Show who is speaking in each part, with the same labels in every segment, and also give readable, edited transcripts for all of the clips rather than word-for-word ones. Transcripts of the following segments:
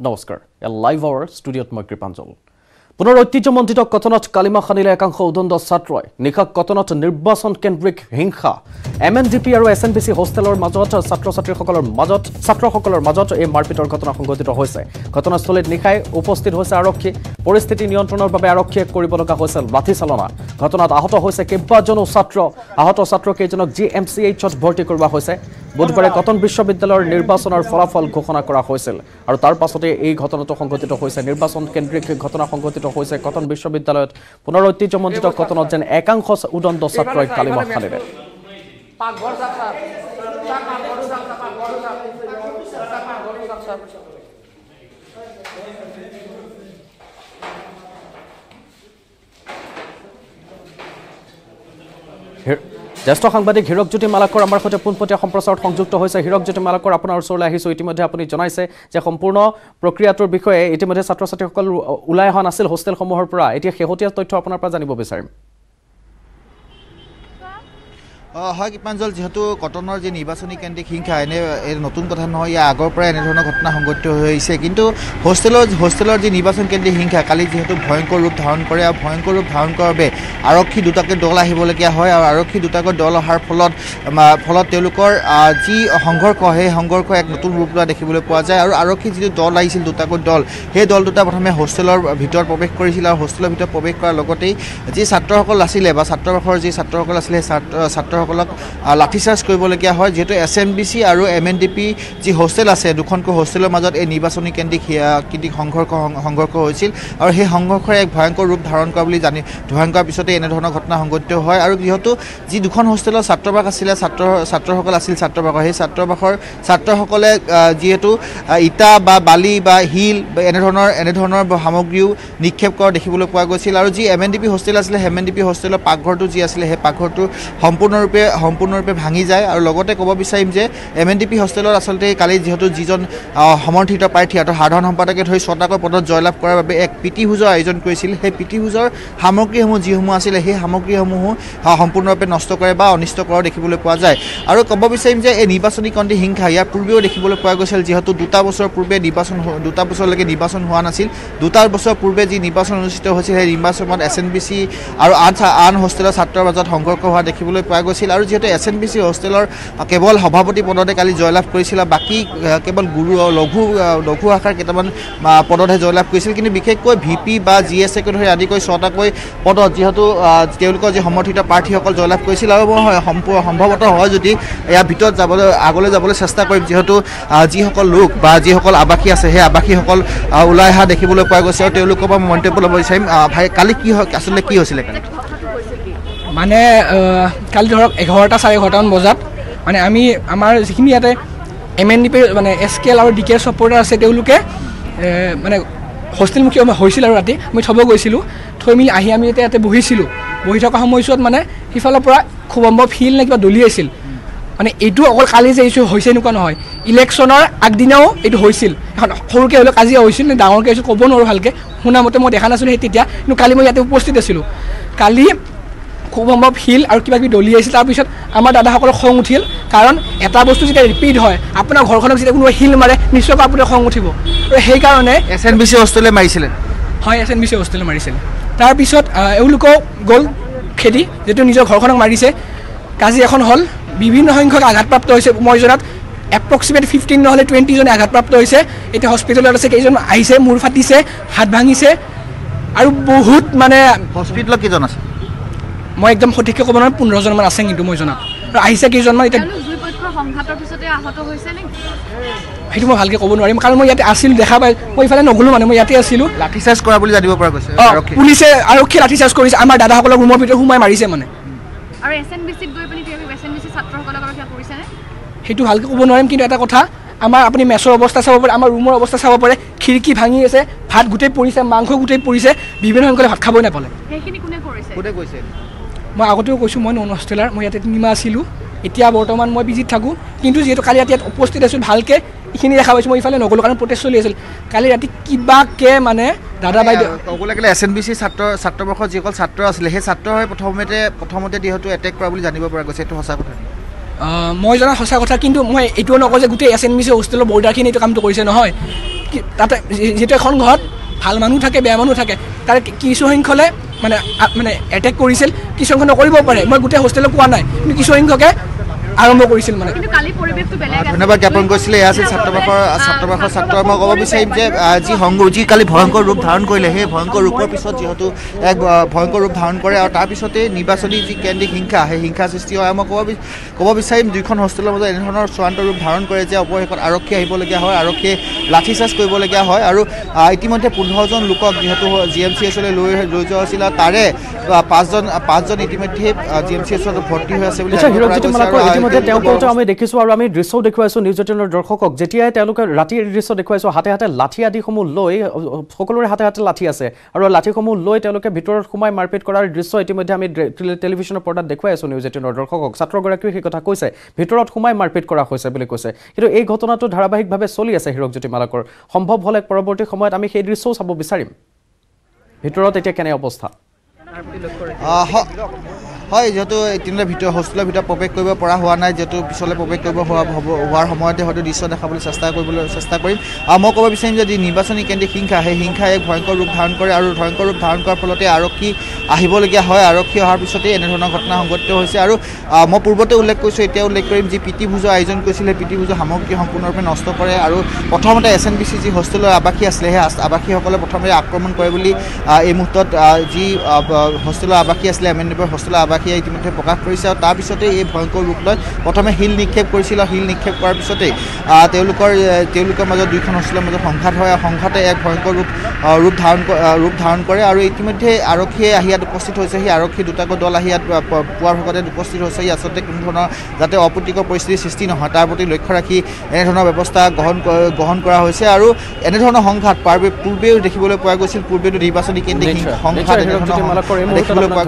Speaker 1: নমস্কাৰ live hour ষ্টুডিঅ'ত মই কৃপাঞ্জল পুনৰ ঐতিহ্যমণ্ডিত কটনত কালিমা খানিলে একাংশ উদণ্ড ছাত্ৰই নিশা কটনত নিৰ্বাচন কেন্দ্ৰিক হিংসা MNDP আৰু SNBC হোষ্টেলৰ মাজত ছাত্ৰসকলৰ মাজত এই মাৰপিটৰ ঘটনা সংঘটিত হৈছে ঘটনাস্থলীত নিশাই উপস্থিত হৈছে আৰক্ষী পৰিস্থিতি নিয়ন্ত্ৰণৰ বাবে আৰক্ষীয়ে কৰিব লগা হৈছিল লাঠিচালনা ঘটনাত আহত হৈছে কেইবাজনো আহত ছাত্ৰকেইজনক GMCHত ভৰ্তি কৰোৱা হৈছে বুধবাৰে কটন বিশ্ববিদ্যালয়ৰ নিৰ্বাচনৰ ফলাফল ঘোষণা কৰা হৈছিল আৰু তাৰ পাছতে এই ঘটনাটো সংঘটিত হৈছে নিৰ্বাচন কেন্দ্ৰিক ঘটনা সংঘটিত হৈছে কটন বিশ্ববিদ্যালয়ত পুনৰ ঐতিহ্যমণ্ডিত কটনত যেন একাংশ উদণ্ড ছাত্ৰই কালিমা খানিলে জ্যেষ্ঠ সাংবাদিক হীৰকজ্যোতি মালাকৰ আমাৰ সৈতে পোনপটীয়া সম্প্ৰচাৰত সংযুক্ত হৈছে হীৰকজ্যোতি মালাকৰ আপোনাৰ ওচৰলৈ আহিছোঁ ইতিমধ্যে আপুনি জনাইছে যে সম্পূৰ্ণ প্ৰক্ৰিয়াটোৰ বিষয়ে ইতিমধ্যে ছাত্ৰ ছাত্ৰীসকল ওলাই অহা নাছিল হোষ্টেলসমূহৰ পৰা এতিয়া শেহতীয়া তথ্য আপোনাৰ পৰা জানিব বিচাৰিম
Speaker 2: হয় কৃপাঞ্জল যেহেতু কটনৰ যে নিৰ্বাচনী কেন্দ্ৰিক হিংসা এনে নতুন কথা নহয় ইয়াৰ আগৰ পৰা এনেধৰণৰ ঘটনা সংঘটিত হৈছে কিন্তু হোষ্টেলৰ যে নিৰ্বাচন কেন্দ্ৰিক হিংসা কালি যেহেতু ভয়ংকৰ ৰূপ ধাৰণ কৰে আৰু ভয়ংকৰ ৰূপ ধাৰণ কৰাৰ বাবে আৰক্ষী দুটাকৈ দল আহিবলগীয়া হয় আৰু আৰক্ষী দুটাকৈ দল অহাৰ ফলত তেওঁলোকৰ যি সংঘৰ্ষ সেই সংঘৰ্ষ এক নতুন ৰূপ লোৱা দেখিবলৈ পোৱা যায় আৰু আৰক্ষী যিটো দল আহিছিল দুটাকৈ দল সেই দল দুটা প্ৰথমে হোষ্টেলৰ ভিতৰত প্ৰৱেশ কৰিছিল আৰু হোষ্টেলৰ ভিতৰত প্ৰৱেশ কৰাৰ লগতেই যি ছাত্ৰসকল আছিলে বা ছাত্ৰবাসৰ যি ছাত্ৰসকল আছিলে ছাত্ৰসকলক লাঠিচাৰ্জ কৰিবলগীয়া হয় যেহেতু SNBC আৰু MNDP যি হোষ্টেল আছে দুখনকৈ হোষ্টেলৰ মাজত এই নিৰ্বাচনী কেন্দ্ৰিক সংঘৰ্ষ হৈছিল আৰু সেই সংঘৰ্ষৰ এক ভয়ংকৰ ৰূপ ধাৰণ কৰা বুলি ধাৰণ কৰাৰ পিছতে এনেধৰণৰ ঘটনা সংঘটিত হয় আৰু যিহেতু যি দুখন হোষ্টেলৰ ছাত্ৰবাস আছিলে ছাত্ৰসকল আছিল ছাত্ৰবাসৰ সেই ছাত্ৰসকলে যিহেতু ইটা বা বালি বা শিল এনেধৰণৰ সামগ্ৰীও নিক্ষেপ কৰা দেখিবলৈ পোৱা গৈছিল আৰু যি MNDP হোষ্টেল আছিলে MNDP হোষ্টেলৰ পাকঘৰটো যি আছিলে সেই পাকঘৰটো সম্পূৰ্ণৰূপে ভাঙি যায় আৰু লগতে ক'ব বিচাৰিম যে MNDP হোষ্টেলত আচলতে কালি যেহেতু যিজন সমৰ্থিত প্ৰাৰ্থী আৰু সাধাৰণ সম্পাদকে ধৰি 6টাকৈ পদত জয়লাভ কৰাৰ বাবে এক প্ৰীতি ভোজৰ আয়োজন কৰিছিল সেই প্ৰীতি ভোজৰ সামগ্ৰীসমূহ যিসমূহ আছিলে সেই সামগ্ৰীসমূহো সম্পূৰ্ণৰূপে নষ্ট কৰে বা অনিষ্ট কৰা দেখিবলৈ পোৱা যায় আৰু ক'ব বিচাৰিম যে এই নিৰ্বাচনী কেন্দ্ৰিক হিংসা ইয়াৰ পূৰ্বেও দেখিবলৈ পোৱা গৈছিল যিহেতু 2 বছৰ পূৰ্বে দুটা বছৰলৈকে নিৰ্বাচন হোৱা নাছিল 2 বছৰ পূৰ্বে যি নিৰ্বাচন অনুষ্ঠিত হৈছিল সেই নিৰ্বাচনত SNBC আৰু আন হোষ্টেলৰ ছাত্ৰৰ মাজত সংঘৰ্ষ হোৱা দেখিবলৈ পোৱা গৈছিল আৰু যেহেতু SNBC হোষ্টেলৰ কেৱল সভাপতি পদতে কালি জয়লাভ কৰিছিল বাকী কেৱল গুৰু লঘু আশাৰ কেইটামান পদতহে জয়লাভ কৰিছিল কিন্তু বিশেষকৈ VP বা GSA ধৰি আদি কৰি 6টাকৈ পদত যিহেতু তেওঁলোকৰ যি সমৰ্থিত প্ৰাৰ্থীসকল জয়লাভ কৰিছিল আৰু সম্ভৱতঃ হয় যদি ইয়াৰ ভিতৰত আগলৈ যাবলৈ চেষ্টা কৰিম যিহেতু যিসকল লোক বা যিসকল আৱাসী আছে সেই আৱাসীসকল ওলাই অহা দেখিবলৈ পোৱা গৈছে আৰু তেওঁলোকৰ পৰা মন্তব্য ল'ব বিচাৰিম ভাই কালি আচলতে কি হৈছিলে কালি
Speaker 3: মানে কালি ধৰক 11টা 11:30মান বজাত মানে আমাৰ যিখিনি ইয়াতে MNDP মানে SKL আৰু DK ছাপৰ্টাৰ আছে তেওঁলোকে মানে হোষ্টেলমুখী হৈছিল আৰু ৰাতি আমি থ'ব গৈছিলোঁ থৈ মেলি আহি আমি ইয়াতে বহিছিলোঁ বহি থকা সময়ছোৱাত মানে সিফালৰ পৰা খুব সম্ভৱ ফিল নে কিবা দলিয়াইছিল মানে এইটো অকল কালি যে ইছ্যু হৈছে এনেকুৱা নহয় ইলেকশ্যনৰ আগদিনাও এইটো হৈছিল এখন সৰুকৈ হ'লেও কাজিয়া হৈছিল নে ডাঙৰকৈ হৈছিল ক'ব নোৱাৰোঁ ভালকৈ শুনামতে মই দেখা নাছিলোঁ সেই তেতিয়া কিন্তু কালি মই ইয়াতে উপস্থিত আছিলোঁ কালি খুব সম্ভৱ শিল আৰু কিবা কিবি দলিয়াইছিল তাৰপিছত আমাৰ দাদাসকলৰ খং উঠিল কাৰণ এটা বস্তু যেতিয়া ৰিপিট হয় আপোনাৰ ঘৰখনক যেতিয়া কোনোবাই শিল মাৰে নিশ্চয়কৈ আপোনাৰ খং উঠিব আৰু সেইকাৰণে
Speaker 2: SNBC হোষ্টেলে মাৰিছিলে
Speaker 3: হয় SNBC হোষ্টেলে মাৰিছিলে তাৰপিছত এওঁলোকক গ'ল খেদি যিটো নিজৰ ঘৰখনক মাৰিছে কাজিয়া এখন হ'ল বিভিন্ন সংখ্যক আঘাতপ্ৰাপ্ত হৈছে মই জনাত এপ্ৰক্সিমেট 15 নহ'লে 20 জনে আঘাতপ্ৰাপ্ত হৈছে এতিয়া হস্পিটেলত আছে কেইজন আহিছে মূৰ ফাটিছে হাত ভাঙিছে আৰু বহুত মানে
Speaker 2: হস্পিটেলত কেইজন আছে
Speaker 3: মই একদম সঠিককৈ ক'ব নোৱাৰোঁ 15 জনমান আছে কিন্তু মই জনাত আৰু আহিছে কেইজনমান এতিয়া সেইটো মই ভালকৈ ক'ব নোৱাৰিম কাৰণ মই ইয়াতে আছিলোঁ দেখা পাই মই ইফালে নগ'লোঁ মানে মই ইয়াতে আছিলোঁ
Speaker 2: লাঠিচাৰ্জ কৰা বুলি জানিব পৰা গৈছে
Speaker 3: পুলিচে আৰক্ষী লাঠিচাৰ্জ কৰিছে আমাৰ দাদাসকলক ৰুমৰ ভিতৰত সোমাই মাৰিছে মানে
Speaker 4: আৰু SNBCত গৈ পিনি SNBC ছাত্ৰসকলক কিবা কৰিছেনে
Speaker 3: সেইটো ভালকৈ ক'ব নোৱাৰিম কিন্তু এটা কথা আমাৰ আপুনি মেছৰ অৱস্থা চাব পাৰে আমাৰ ৰুমৰ অৱস্থা চাব পাৰে খিৰিকী ভাঙি আছে ভাত গোটেই পৰিছে মাংস গোটেই পৰিছে বিভিন্ন সংখ্যকে ভাত খাবই নাপালে
Speaker 4: সেইখিনি কোনে কৈছে
Speaker 3: মই আগতেও কৈছোঁ মই নন হোষ্টেলাৰ মই ইয়াতে 3 মাহ আছিলোঁ এতিয়া বৰ্তমান মই বিজিত থাকোঁ কিন্তু যিহেতু কালি ইয়াত উপস্থিত আছোঁ ভালকৈ এইখিনি দেখা পাইছোঁ মই ইফালে নগ'লোঁ কাৰণ প্ৰটেষ্ট চলি আছিল কালি ৰাতি কিবাকৈ মানে দাদা বাইদেউ
Speaker 2: ক'বলৈ গ'লে SNBC ছাত্ৰবৰ্ষৰ যিসকল ছাত্ৰ আছিলে সেই ছাত্ৰই প্ৰথমতে যিহেতু এটেক কৰা বুলি জানিব পৰা গৈছে এইটো সঁচা কথা
Speaker 3: মই জনা সঁচা কথা, কিন্তু মই এইটোও নকওঁ যে গোটেই SNBC হোষ্টেলৰ বৰ্ডাৰখিনি এইটো কামটো কৰিছে, নহয়। তাতে যিটো এখন ঘৰত ভাল মানুহ থাকে, বেয়া মানুহ থাকে, তাৰে কিছুসংখ্যলে মানে এটেক কৰিছিল, কিছুসংখ্যক নকৰিব পাৰে। মই গোটেই হোষ্টেলত কোৱা নাই, কিন্তু কিছুসংখ্যকে আৰম্ভ কৰিছিল মানে।
Speaker 2: ধন্যবাদ জ্ঞাপন কৰিছিলে। এয়া আছিল ছাত্ৰাবাসৰ ছাত্ৰ। মই ক'ব বিচাৰিম যে যি কালি ভয়ংকৰ ৰূপ ধাৰণ কৰিলে, সেই ভয়ংকৰ ৰূপৰ পিছত যিহেতু এক ভয়ংকৰ ৰূপ ধাৰণ কৰে আৰু তাৰপিছতে নিৰ্বাচনী যি কেন্দ্ৰিক হিংসা, সেই হিংসা সৃষ্টি হয়। মই ক'ব বিচাৰিম দুইখন হোষ্টেলৰ মাজত এনেধৰণৰ চূড়ান্ত ৰূপ ধাৰণ কৰে যে অৱশেষত আৰক্ষী আহিবলগীয়া হয়, আৰক্ষীয়ে লাঠিচাৰ্জ কৰিবলগীয়া হয়। আৰু ইতিমধ্যে 15জন লোকক যিহেতু GMCHলৈ লৈ যোৱা হৈছিল, তাৰে পাঁচজন ইতিমধ্যে GMCHত ভৰ্তি হৈ আছে বুলি
Speaker 1: তেওঁলোকে আমি দেখিছোঁ আৰু আমি দৃশ্যও দেখুৱাইছোঁ নিউজ 18ৰ দৰ্শকক। যেতিয়াই তেওঁলোকে ৰাতিৰ দৃশ্য দেখুৱাইছোঁ, হাতে হাতে লাঠি আদিসমূহ লৈ, সকলোৰে হাতে হাতে লাঠি আছে আৰু লাঠিসমূহ লৈ তেওঁলোকে ভিতৰত সোমাই মাৰপিট কৰাৰ দৃশ্য ইতিমধ্যে আমি টেলিভিশ্যনৰ পৰ্দাত দেখুৱাই আছোঁ নিউজ 18ৰ দৰ্শকক। ছাত্ৰগৰাকীয়ে সেই কথা কৈছে, ভিতৰত সোমাই মাৰপিট কৰা হৈছে বুলি কৈছে। কিন্তু এই ঘটনাটো ধাৰাবাহিকভাৱে চলি আছে হীৰকজ্যোতি মালাকৰ। সম্ভৱ হ'লে পৰৱৰ্তী সময়ত আমি সেই দৃশ্যও চাব বিচাৰিম। ভিতৰত এতিয়া কেনে অৱস্থা?
Speaker 2: হয়, যিহেতু ইতিমধ্যে হোষ্টেলৰ ভিতৰত প্ৰৱেশ কৰিব পৰা হোৱা নাই, যিহেতু পিছলৈ প্ৰৱেশ কৰিব হোৱাৰ সময়তে হয়তো দৃশ্য দেখাবলৈ চেষ্টা কৰিম। মই ক'ব বিচাৰিম যে যি নিৰ্বাচনী কেন্দ্ৰিক হিংসা, সেই হিংসাই এক ভয়ংকৰ ৰূপ ধাৰণ কৰে আৰু ভয়ংকৰ ৰূপ ধাৰণ কৰাৰ ফলতে আৰক্ষী আহিবলগীয়া হয়। আৰক্ষী অহাৰ পিছতেই এনেধৰণৰ ঘটনা সংঘটিত হৈছে। আৰু মই পূৰ্বতে উল্লেখ কৰিছোঁ, এতিয়া উল্লেখ কৰিম, যি প্ৰীতি ভোজৰ আয়োজন কৰিছিল, সেই প্ৰীতি ভোজৰ সামগ্ৰী সম্পূৰ্ণৰূপে নষ্ট কৰে। আৰু প্ৰথমতে SNBC যি হোষ্টেলৰ আৱাসী আছিলে, সেই আৱাসীসকলে প্ৰথমে আক্ৰমণ কৰে বুলি এই মুহূৰ্তত যি হোষ্টেলৰ আৱাসী আছিলে, MNDPৰ হোষ্টেলৰ আৱাসীয়ে ইতিমধ্যে প্ৰকাশ কৰিছে। আৰু তাৰপিছতে এই ভয়ংকৰ ৰূপ লৈ প্ৰথমে শিল নিক্ষেপ কৰিছিল আৰু শিল নিক্ষেপ কৰাৰ পিছতেই তেওঁলোকৰ মাজত দুইখন হোষ্টেলৰ মাজত সংঘাত হয়। আৰু সংঘাতে এক ভয়ংকৰ ৰূপ ধাৰণ কৰে। আৰু ইতিমধ্যে আৰক্ষীয়ে আহি ইয়াত উপস্থিত হৈছে। সেই আৰক্ষী দুটাকৈ দল আহি ইয়াত পুৱাৰ ভাগতে উপস্থিত হৈছে। ই আচলতে কোনো ধৰণৰ যাতে অপ্ৰীতিকৰ পৰিস্থিতিৰ সৃষ্টি নহয়, তাৰ প্ৰতি লক্ষ্য ৰাখি এনেধৰণৰ ব্যৱস্থা গ্ৰহণ কৰা হৈছে। আৰু এনেধৰণৰ সংঘাত পূৰ্বেও দেখিবলৈ পোৱা গৈছিল। পূৰ্বেতো নিৰ্বাচনী কেন্দ্ৰিক সংঘাত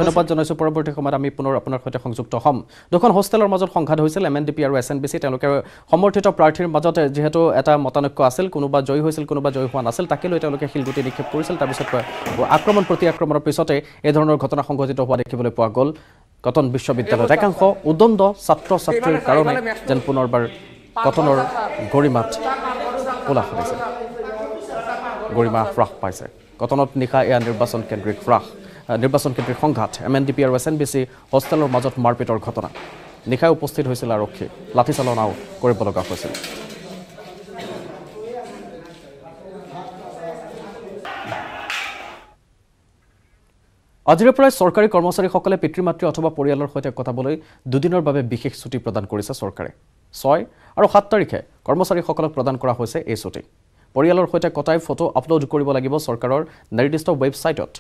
Speaker 1: ধন্যবাদ জনাইছোঁ। পৰৱৰ্তী সময়ত আমি পুনৰ আপোনাৰ সৈতে সংযুক্ত হ'ম। দুখন হোষ্টেলৰ মাজত সংঘাত হৈছিল, MNDP আৰু SNBC। তেওঁলোকে সমৰ্থিত প্ৰাৰ্থীৰ মাজত যিহেতু এটা মতানৈক্য আছিল, কোনোবা জয়ী হৈছিল, কোনোবা জয়ী হোৱা নাছিল, তাকে লৈ তেওঁলোকে শিলগুটি নিক্ষেপ কৰিছিল। তাৰপিছত প্ৰতি আক্ৰমণৰ পিছতে এই ধৰণৰ ঘটনা সংঘটিত হোৱা দেখিবলৈ পোৱা গ'ল। কটন বিশ্ববিদ্যালয়ত একাংশ উদণ্ড ছাত্ৰ ছাত্ৰীৰ কাৰণে যেন পুনৰবাৰ কটনৰ গৰিমাত কোলা ফুলিছে, গৰিমা হ্ৰাস পাইছে। কটনত নিশা এয়া নিৰ্বাচন কেন্দ্ৰিক সংঘাত, MNDP আৰু SNBC হোষ্টেলৰ মাজত মাৰপিটৰ ঘটনা। নিশাই উপস্থিত হৈছিল আৰক্ষী, লাঠিচালনাও কৰিব লগা হৈছিল। আজিৰে পৰাই চৰকাৰী কৰ্মচাৰীসকলে পিতৃ মাতৃ অথবা পৰিয়ালৰ সৈতে কটাবলৈ দুদিনৰ বাবে বিশেষ ছুটি প্ৰদান কৰিছে চৰকাৰে। 6 আৰু 7 তাৰিখে কৰ্মচাৰীসকলক প্ৰদান কৰা হৈছে এই ছুটি। পৰিয়ালৰ সৈতে কটাই ফটো আপলোড কৰিব লাগিব চৰকাৰৰ নিৰ্দিষ্ট ৱেবছাইটত।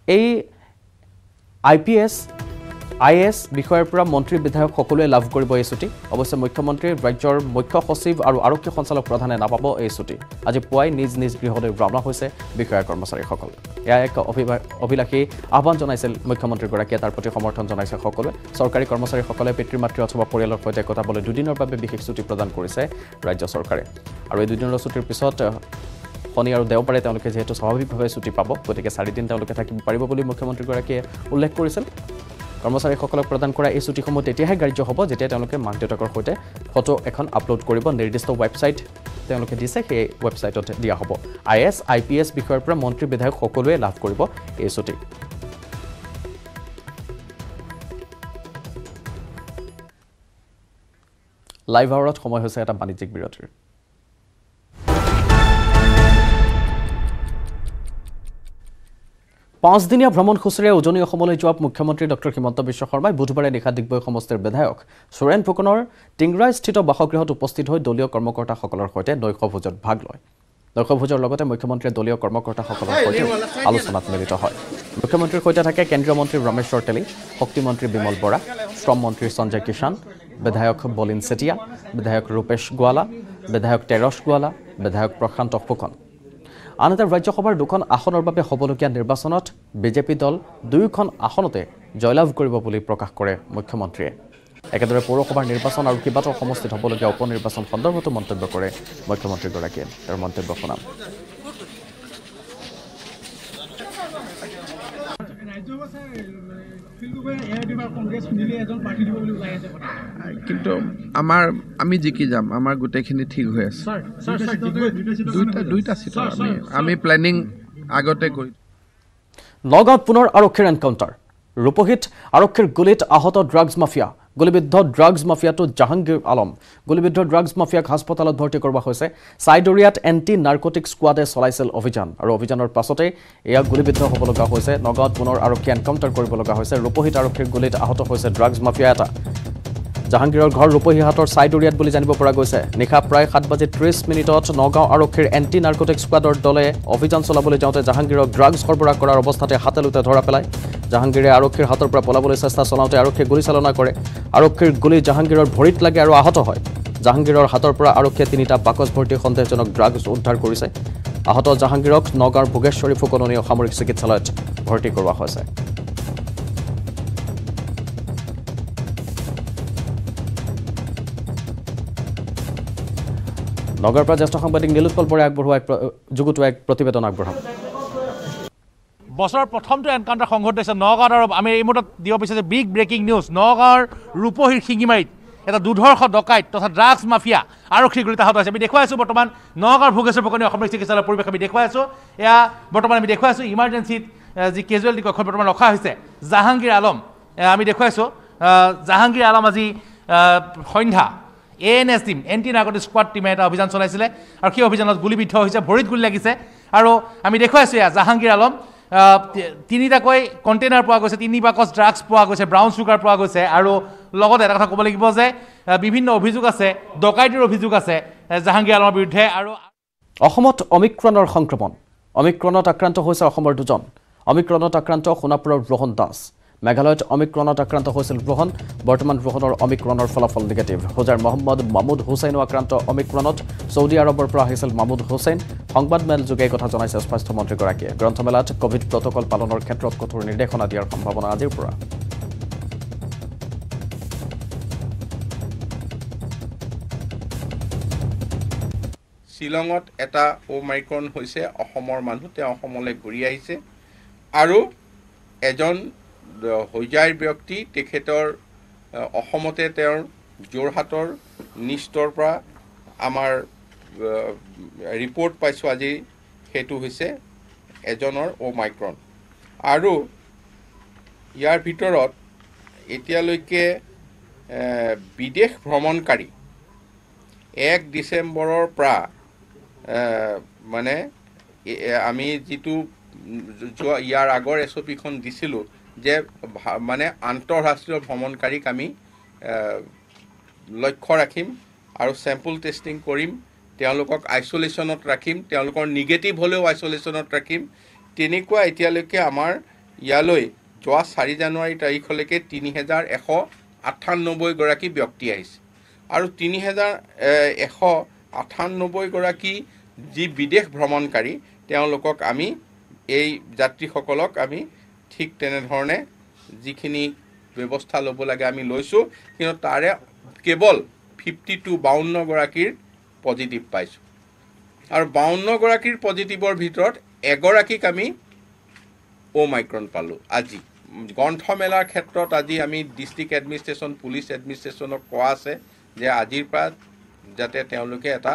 Speaker 1: এই IPS, IAS বিষয়ৰ পৰা মন্ত্ৰী বিধায়ক সকলোৱে লাভ কৰিব এই ছুটি। অৱশ্যে মুখ্যমন্ত্ৰী, ৰাজ্যৰ মুখ্য সচিব আৰু আৰক্ষী সঞ্চালক প্ৰধানে নাপাব এই ছুটি। আজি পুৱাই নিজ নিজ গৃহলৈ ৰাওনা হৈছে বিষয়া কৰ্মচাৰীসকল। এয়া এক অভিলাষী আহ্বান জনাইছিল মুখ্যমন্ত্ৰীগৰাকীয়ে, তাৰ প্ৰতি সমৰ্থন জনাইছে সকলোৱে। চৰকাৰী কৰ্মচাৰীসকলে পিতৃ মাতৃ অথবা পৰিয়ালৰ সৈতে কটাবলৈ দুদিনৰ বাবে বিশেষ ছুটি প্ৰদান কৰিছে ৰাজ্য চৰকাৰে। আৰু এই দুদিনৰ ছুটিৰ পিছত শনি আৰু দেওবাৰে তেওঁলোকে যিহেতু স্বাভাৱিকভাৱে ছুটি পাব, গতিকে 4 দিন তেওঁলোকে থাকিব পাৰিব বুলি মুখ্যমন্ত্ৰীগৰাকীয়ে উল্লেখ কৰিছিল। কৰ্মচাৰীসকলক প্ৰদান কৰা এই ছুটিসমূহ তেতিয়াহে গ্ৰাহ্য হ'ব যেতিয়া তেওঁলোকে মাক দেউতাকৰ সৈতে ফটো এখন আপলোড কৰিব। নিৰ্দিষ্ট ৱেবছাইট তেওঁলোকে দিছে, সেই ৱেবছাইটত দিয়া হ'ব। IAS, IPS বিষয়ৰ পৰা মন্ত্ৰী বিধায়ক সকলোৱে লাভ কৰিব এই ছুটি। লাইভ আৱাৰত সময় হৈছে এটা বাণিজ্যিক বিৰতিৰ। পাঁচদিনীয়া ভ্ৰমণসূচীৰে উজনি অসমলৈ যোৱা মুখ্যমন্ত্ৰী ডক্টৰ হিমন্ত বিশ্ব শৰ্মাই বুধবাৰে নিশা ডিগবৈ সমষ্টিৰ বিধায়ক সুৰেণ ফুকনৰ টিংৰাইস্থিত বাসগৃহত উপস্থিত হৈ দলীয় কৰ্মকৰ্তাসকলৰ সৈতে নৈশভোজত ভাগ লয়। নৈশভোজৰ লগতে মুখ্যমন্ত্ৰীয়ে দলীয় কৰ্মকৰ্তাসকলৰ সৈতে আলোচনাত মিলিত হয়। মুখ্যমন্ত্ৰীৰ সৈতে থাকে কেন্দ্ৰীয় মন্ত্ৰী ৰমেশ্বৰ তেলী, শক্তিমন্ত্ৰী বিমল বৰা, শ্ৰম মন্ত্ৰী সঞ্জয় কিষাণ, বিধায়ক বলিন চেতিয়া, বিধায়ক ৰূপেশ গোৱালা, বিধায়ক তেৰছ গোৱালা, বিধায়ক প্ৰশান্ত ফুকন। আনহাতে ৰাজ্যসভাৰ 2খন আসনৰ বাবে হ'বলগীয়া নিৰ্বাচনত বিজেপি দল 2খন আসনতে জয়লাভ কৰিব বুলি প্ৰকাশ কৰে মুখ্যমন্ত্ৰীয়ে। একেদৰে পৌৰসভাৰ নিৰ্বাচন আৰু কেইবাটাও সমষ্টিত হ'বলগীয়া উপ নিৰ্বাচন সন্দৰ্ভতো মন্তব্য কৰে মুখ্যমন্ত্ৰীগৰাকীয়ে। তেওঁৰ মন্তব্য শুনাম।
Speaker 5: ৰাজ্য কিন্তু আমি জিকি যাম আমাৰ গোটেইখিনি ঠিক হৈ আছে দুইটা সিট আমি প্ল্যানিং আগতে কৰি
Speaker 1: নগাঁৱত পুনৰ আৰক্ষীৰ এনকাউণ্টাৰ ৰূপহীত আৰক্ষীৰ গুলীত আহত ড্ৰাগছ মাফিয়া গুলীবিদ্ধ ড্ৰাগছ মাফিয়াটো জাহাংগীৰ আলম গুলীবিদ্ধ ড্ৰাগছ মাফিয়াক হাস্পতালত ভৰ্তি কৰোৱা হৈছে চাইডৰিয়াত এণ্টি নাৰ্কটিক স্কোৱাডে চলাইছিল অভিযান আৰু অভিযানৰ পাছতে এয়া গুলীবিদ্ধ হ'ব লগা হৈছে নগাঁৱত পুনৰ আৰক্ষী এনকাউণ্টাৰ কৰিব লগা হৈছে ৰূপহীত আৰক্ষীৰ গুলীত আহত হৈছে ড্ৰাগছ মাফিয়া এটা জাহাংগীৰৰ ঘৰ ৰূপহীহাটৰ চাইডৰিয়াত বুলি জানিব পৰা গৈছে নিশা প্ৰায় 7:30 নগাঁও আৰক্ষীৰ এণ্টি নাৰ্কটিক স্কোৱাডৰ দলে অভিযান চলাবলৈ যাওঁতে জাহাংগীৰক ড্ৰাগছ সৰবৰাহ কৰাৰ অৱস্থাতে হাতেলোতে ধৰা পেলায় জাহাংগীৰে আৰক্ষীৰ হাতৰ পৰা পলাবলৈ চেষ্টা চলাওঁতে আৰক্ষীয়ে গুলীচালনা কৰে আৰক্ষীৰ গুলী জাহাংগীৰৰ ভৰিত লাগে আৰু আহত হয় জাহাংগীৰৰ হাতৰ পৰা আৰক্ষীয়ে 3টা বাকচ ভৰ্তি সন্দেহজনক ড্ৰাগছ উদ্ধাৰ কৰিছে আহত জাহাংগীৰক নগাঁৱৰ ভোগেশ্বৰী ফুকননী সামৰিক চিকিৎসালয়ত ভৰ্তি কৰোৱা হৈছে নগৰৰ পৰা জ্যেষ্ঠ সাংবাদিক নীলোৎপল বৰাই আগবঢ়োৱা যুগুতো এক প্ৰতিবেদন আগবঢ়াম
Speaker 6: বছৰৰ প্ৰথমটো এনকাউণ্টাৰ সংঘটিত হৈছে নগাঁৱত আৰু আমি এই মুহূৰ্তত দিব বিচাৰিছোঁ বিগ ব্ৰেকিং নিউজ নগাঁৱৰ ৰূপহীৰ শিঙিমাৰীত এটা দুৰ্ধৰ্ষ ডকাইত তথা ড্ৰাগছ মাফিয়া আৰক্ষীৰ গুলীত আহত হৈছে আমি দেখুৱাই আছোঁ বৰ্তমান নগাঁৱৰ ভোগেশ্বৰী ফুকননী সামৰিক চিকিৎসালয়ৰ পৰিৱেশ আমি দেখুৱাই আছোঁ এয়া বৰ্তমান আমি দেখুৱাই আছোঁ ইমাৰ্জেঞ্চিত যি কেজুৱেলিটি কক্ষত বৰ্তমান ৰখা হৈছে জাহাংগীৰ আলম আমি দেখুৱাইছোঁ জাহাংগীৰ আলম আজি সন্ধ্যা ANS team anti narcotic squad টিমে এটা অভিযান চলাইছিলে আৰু সেই অভিযানত গুলীবিদ্ধ হৈছে ভৰিত গুলী লাগিছে আৰু আমি দেখুৱাইছোঁ এয়া জাহাংগীৰ আলম 3টাকৈ কণ্টেইনাৰ পোৱা গৈছে 3 বাকচ ড্ৰাগছ পোৱা গৈছে ব্ৰাউন চুগাৰ পোৱা গৈছে আৰু লগতে এটা কথা ক'ব লাগিব যে বিভিন্ন অভিযোগ আছে ডকাইতিৰ অভিযোগ আছে জাহাংগীৰ আলমৰ বিৰুদ্ধে আৰু
Speaker 1: অসমত অমিক্ৰণৰ সংক্ৰমণ অমিক্ৰণত আক্ৰান্ত হৈছে অসমৰ দুজন অমিক্ৰণত আক্ৰান্ত সোণাপুৰৰ ৰোহন দাস মেঘালয়ত অমিক্ৰণত আক্ৰান্ত হৈছিল ৰোহন বৰ্তমান ৰোহনৰ অমিক্ৰণৰ ফলাফল নিগেটিভ হোজাৰ মহম্মদ মামুদ হুছেইনো আক্ৰান্ত অমিক্ৰণত সৌদি আৰবৰ পৰা আহিছিল মামুদ হুছেইন সংবাদমেল যোগে কথা জনাইছে স্বাস্থ্য মন্ত্ৰীগৰাকীয়ে গ্ৰন্থমেলাত কোভিড প্ৰটকল পালনৰ ক্ষেত্ৰত কঠোৰ নিৰ্দেশনা দিয়াৰ সম্ভাৱনা আজিৰ পৰা
Speaker 7: শ্বিলঙত এটা ওমাইক্ৰন হৈছে অসমৰ মানুহ তেওঁ অসমলৈ ঘূৰি আহিছে আৰু এজন হৈজাইৰ ব্যক্তি তেখেতৰ অসমতে তেওঁৰ যোৰহাটৰ নিষ্টৰ পৰা আমাৰ ৰিপৰ্ট পাইছোঁ আজি সেইটো হৈছে এজনৰ ওমাইক্ৰন আৰু ইয়াৰ ভিতৰত এতিয়ালৈকে বিদেশ ভ্ৰমণকাৰী 1 ডিচেম্বৰৰ পৰা মানে আমি যিটো ইয়াৰ আগৰ SOPখন দিছিলোঁ যে মানে আন্তঃৰাষ্ট্ৰীয় ভ্ৰমণকাৰীক আমি লক্ষ্য ৰাখিম আৰু চেম্পল টেষ্টিং কৰিম তেওঁলোকক আইচোলেশ্যনত ৰাখিম তেওঁলোকৰ নিগেটিভ হ'লেও আইচোলেশ্যনত ৰাখিম তেনেকুৱা এতিয়ালৈকে আমাৰ ইয়ালৈ যোৱা 4 জানুৱাৰী তাৰিখলৈকে 3198 গৰাকী ব্যক্তি আহিছে আৰু 3198 গৰাকী যি বিদেশ ভ্ৰমণকাৰী তেওঁলোকক আমি এই যাত্ৰীসকলক আমি ঠিক তেনেধৰণে যিখিনি ব্যৱস্থা ল'ব লাগে আমি লৈছোঁ কিন্তু তাৰে কেৱল 52 গৰাকীৰ পজিটিভ পাইছোঁ আৰু 52 গৰাকীৰ পজিটিভৰ ভিতৰত এগৰাকীক আমি ওমাইক্ৰন পালোঁ আজি গ্ৰন্থমেলাৰ ক্ষেত্ৰত আজি আমি ডিষ্ট্ৰিক্ট এডমিনিষ্ট্ৰেশ্যন পুলিচ এডমিনিষ্ট্ৰেশ্যনক কোৱা আছে যে আজিৰ পৰা যাতে তেওঁলোকে এটা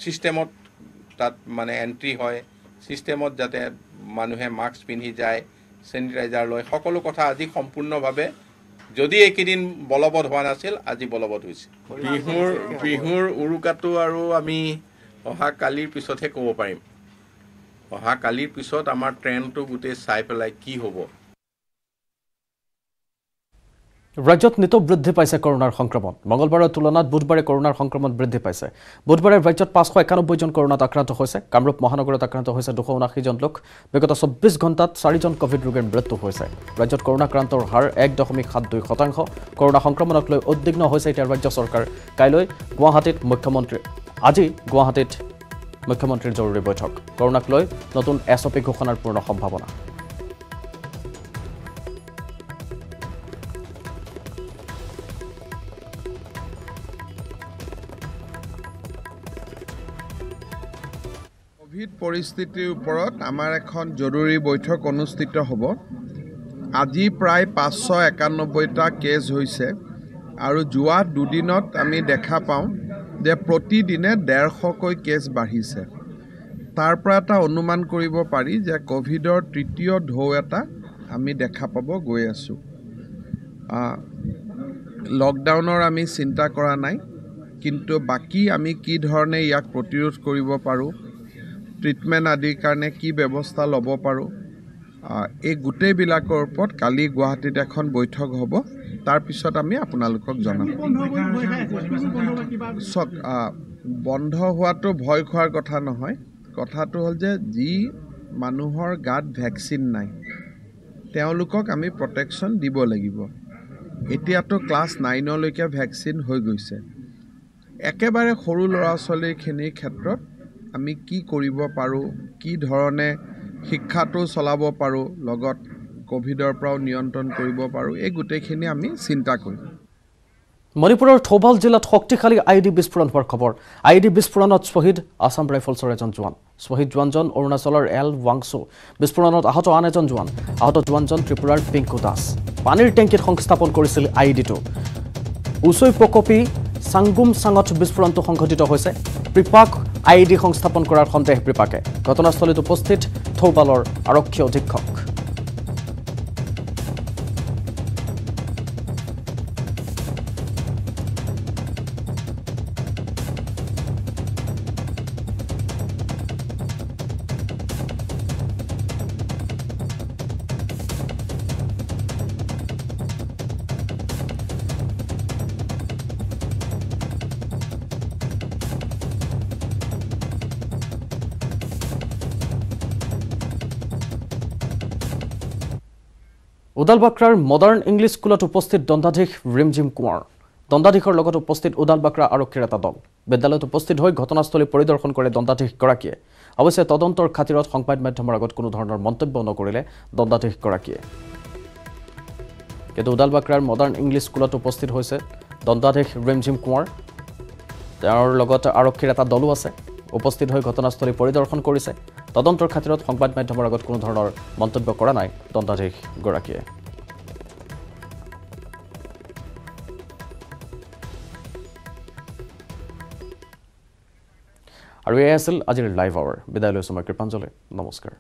Speaker 7: ছিষ্টেমত তাত মানে এণ্ট্ৰি হয় ছিষ্টেমত যাতে মানুহে মাস্ক পিন্ধি যায় চেনিটাইজাৰ লয় সকলো কথা আজি সম্পূৰ্ণভাৱে যদি এইকেইদিন বলবৎ হোৱা নাছিল আজি বলবৎ হৈছে বিহুৰ উৰুকাটো আৰু আমি অহা কালিৰ পিছতহে ক'ব পাৰিম অহা কালিৰ পিছত আমাৰ ট্ৰেণ্ডটো গোটেই চাই পেলাই কি হ'ব
Speaker 1: ৰাজ্যত নিত বৃদ্ধি পাইছে কৰোনাৰ সংক্ৰমণ মঙলবাৰৰ তুলনাত বুধবাৰে কৰোনাৰ সংক্ৰমণ বৃদ্ধি পাইছে বুধবাৰে ৰাজ্যত 591 জন কৰোনাত আক্ৰান্ত হৈছে কামৰূপ মহানগৰত আক্ৰান্ত হৈছে 279 জন লোক বিগত 24 ঘণ্টাত 4 জন কোভিড ৰোগীৰ মৃত্যু হৈছে ৰাজ্যত কৰোনাক্ৰান্তৰ হাৰ 1.72% কৰোনা সংক্ৰমণক লৈ উদ্বিগ্ন হৈছে এতিয়া ৰাজ্য চৰকাৰ কাইলৈ গুৱাহাটীত মুখ্যমন্ত্ৰীৰ জৰুৰী বৈঠক কৰোনাক লৈ নতুন SOP ঘোষণাৰ পূৰ্ণ সম্ভাৱনা
Speaker 5: কোভিড পৰিস্থিতিৰ ওপৰত আমাৰ এখন জৰুৰী বৈঠক অনুষ্ঠিত হ'ব আজি প্ৰায় 591টা কেছ হৈছে আৰু যোৱা দুদিনত আমি দেখা পাওঁ যে প্ৰতিদিনে 150কৈ কেছ বাঢ়িছে তাৰ পৰা এটা অনুমান কৰিব পাৰি যে কোভিডৰ তৃতীয় ঢৌ এটা আমি দেখা পাব গৈ আছোঁ লকডাউনৰ আমি চিন্তা কৰা নাই কিন্তু বাকি আমি কি ধৰণে ইয়াক প্ৰতিৰোধ কৰিব পাৰোঁ ট্ৰিটমেণ্ট আদিৰ কাৰণে কি ব্যৱস্থা ল'ব পাৰোঁ এই গোটেইবিলাকৰ ওপৰত কালি গুৱাহাটীত এখন বৈঠক হ'ব তাৰ পিছত আমি আপোনালোকক জনাম বন্ধ হোৱাটো ভয় খোৱাৰ কথা নহয় কথাটো হ'ল যে যি মানুহৰ গাত ভেকচিন নাই তেওঁলোকক আমি প্ৰটেকশ্যন দিব লাগিব এতিয়াতো ক্লাছ 9 লৈকে ভেকচিন হৈ গৈছে একেবাৰে সৰু ল'ৰা ছোৱালীখিনিৰ ক্ষেত্ৰত আমি কি কৰিব পাৰোঁ কি ধৰণে শিক্ষাটো চলাব পাৰোঁ লগত কোভিডৰ পৰাও নিয়ন্ত্ৰণ কৰিব পাৰোঁ এই গোটেইখিনি আমি চিন্তা কৰিম
Speaker 1: মণিপুৰৰ থৌবাল জিলাত শক্তিশালী আইডি বিস্ফোৰণ হোৱাৰ খবৰ আইডি বিস্ফোৰণত শ্বহীদ আছাম ৰাইফলছৰ এজন জোৱান শ্বহীদ জোৱানজন অৰুণাচলৰ এল ৱাংছু বিস্ফোৰণত আহত আন এজন জোৱান আহত জোৱানজন ত্ৰিপুৰাৰ পিংকু দাস পানীৰ টেংকিত সংস্থাপন কৰিছিল আইডিটো উচৈ পকপি সাংগুম সাঙত বিস্ফোৰণটো সংঘটিত হৈছে প্ৰিপাক আইডি সংস্থাপন কৰাৰ সন্দেহ প্ৰিপাকে ঘটনাস্থলীত উপস্থিত থৌবালৰ আৰক্ষী অধীক্ষক উদালবাক্ৰাৰ মডাৰ্ণ ইংলিছ স্কুলত উপস্থিত দণ্ডাধীশ ৰিমঝিম কুঁৱৰ দণ্ডাধীশৰ লগত উপস্থিত উদালবাক্ৰা আৰক্ষীৰ এটা দল বিদ্যালয়ত উপস্থিত হৈ ঘটনাস্থলী পৰিদৰ্শন কৰে দণ্ডাধীশগৰাকীয়ে অৱশ্যে তদন্তৰ খাতিৰত সংবাদ মাধ্যমৰ আগত কোনো ধৰণৰ মন্তব্য নকৰিলে দণ্ডাধীশগৰাকীয়ে কিন্তু উদালবাক্ৰাৰ মডাৰ্ণ ইংলিছ স্কুলত উপস্থিত হৈছে দণ্ডাধীশ ৰিমঝিম কুঁৱৰ তেওঁৰ লগত আৰক্ষীৰ এটা দলো আছে উপস্থিত হৈ ঘটনাস্থলী পৰিদৰ্শন কৰিছে তদন্তৰ খাতিৰত সংবাদ মাধ্যমৰ আগত কোনো ধৰণৰ মন্তব্য কৰা নাই দণ্ডাধীশগৰাকীয়ে আৰু এই আছিল আজিৰ লাইভ আৱাৰ বিদায় লৈছোঁ মই কৃপাঞ্জলি নমস্কাৰ